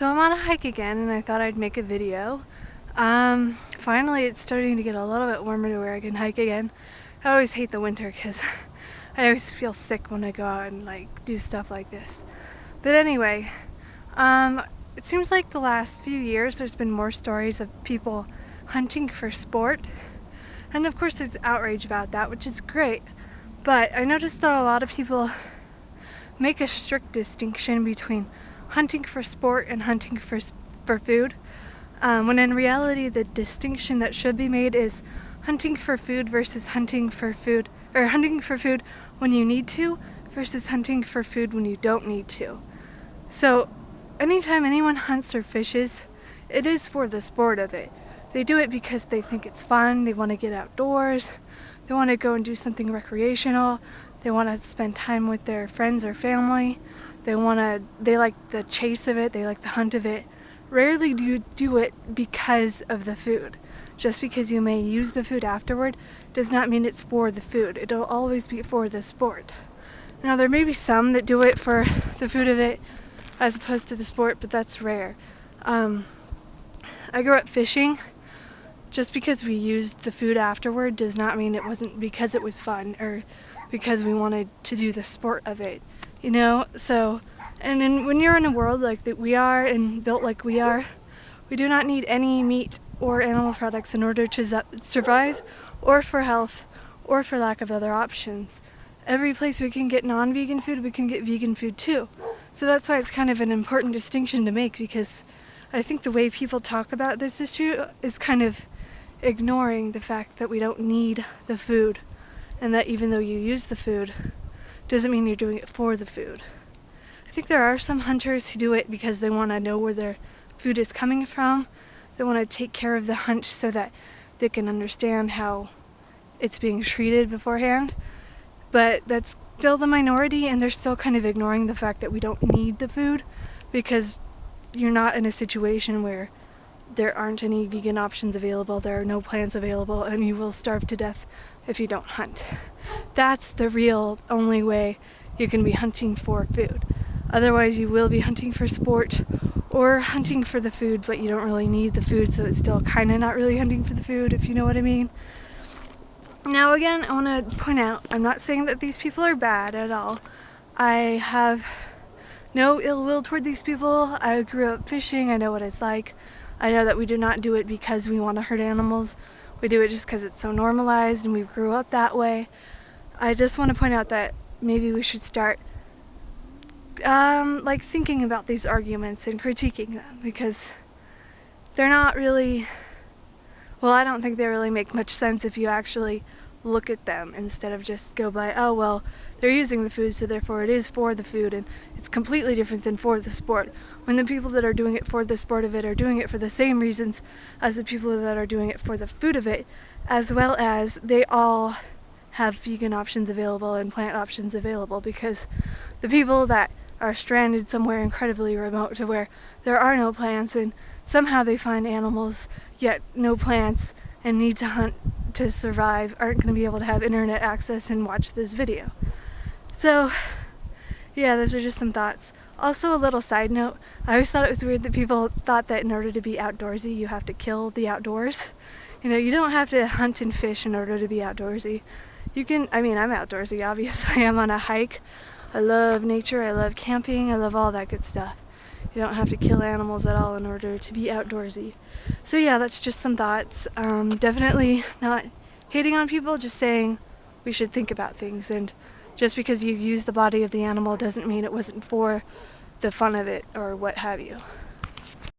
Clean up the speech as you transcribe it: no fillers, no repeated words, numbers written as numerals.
So I'm on a hike again and I thought I'd make a video. Finally it's starting to get a little bit warmer to where I can hike again. I always hate the winter because I always feel sick when I go out and do stuff like this. But anyway, it seems like the last few years there's been more stories of people hunting for sport. And of course there's outrage about that, which is great. But I noticed that a lot of people make a strict distinction between hunting for sport and hunting for food, when in reality the distinction that should be made is hunting for food versus hunting for food, or hunting for food when you need to versus hunting for food when you don't need to. So anytime anyone hunts or fishes, it is for the sport of it. They do it because they think it's fun, they want to get outdoors, they want to go and do something recreational, they want to spend time with their friends or family, they like the chase of it, they like the hunt of it. Rarely do you do it because of the food. Just because you may use the food afterward does not mean it's for the food. It'll always be for the sport. Now there may be some that do it for the food of it as opposed to the sport, but that's rare. I grew up fishing. Just because we used the food afterward does not mean it wasn't because it was fun or because we wanted to do the sport of it, you know? So, when you're in a world like that we are and built like we are, we do not need any meat or animal products in order to survive or for health or for lack of other options. Every place we can get non-vegan food, we can get vegan food too. So that's why it's kind of an important distinction to make, because I think the way people talk about this issue is kind of ignoring the fact that we don't need the food, and that even though you use the food doesn't mean you're doing it for the food. I think there are some hunters who do it because they want to know where their food is coming from. They want to take care of the hunt so that they can understand how it's being treated beforehand. But that's still the minority, and they're still kind of ignoring the fact that we don't need the food, because you're not in a situation where there aren't any vegan options available, there are no plants available, and you will starve to death if you don't hunt. That's the real only way you can be hunting for food. Otherwise you will be hunting for sport or hunting for the food, but you don't really need the food, so it's still kind of not really hunting for the food, if you know what I mean. Now again, I want to point out, I'm not saying that these people are bad at all. I have no ill will toward these people. I grew up fishing, I know what it's like. I know that we do not do it because we want to hurt animals. We do it just because it's so normalized and we grew up that way. I just want to point out that maybe we should start thinking about these arguments and critiquing them, because they're not really, well, I don't think they really make much sense if you actually look at them instead of just go by, oh well, they're using the food so therefore it is for the food, and it's completely different than for the sport, when the people that are doing it for the sport of it are doing it for the same reasons as the people that are doing it for the food of it, as well as they all have vegan options available and plant options available, because the people that are stranded somewhere incredibly remote to where there are no plants and somehow they find animals yet no plants and need to hunt to survive aren't going to be able to have internet access and watch this video. So yeah, those are just some thoughts. Also, a little side note, I always thought it was weird that people thought that in order to be outdoorsy you have to kill the outdoors. You know, you don't have to hunt and fish in order to be outdoorsy. I'm outdoorsy, obviously. I'm on a hike. I love nature, I love camping, I love all that good stuff. You don't have to kill animals at all in order to be outdoorsy. So yeah, that's just some thoughts. Definitely not hating on people, just saying we should think about things, and just because you use the body of the animal doesn't mean it wasn't for the fun of it or what have you.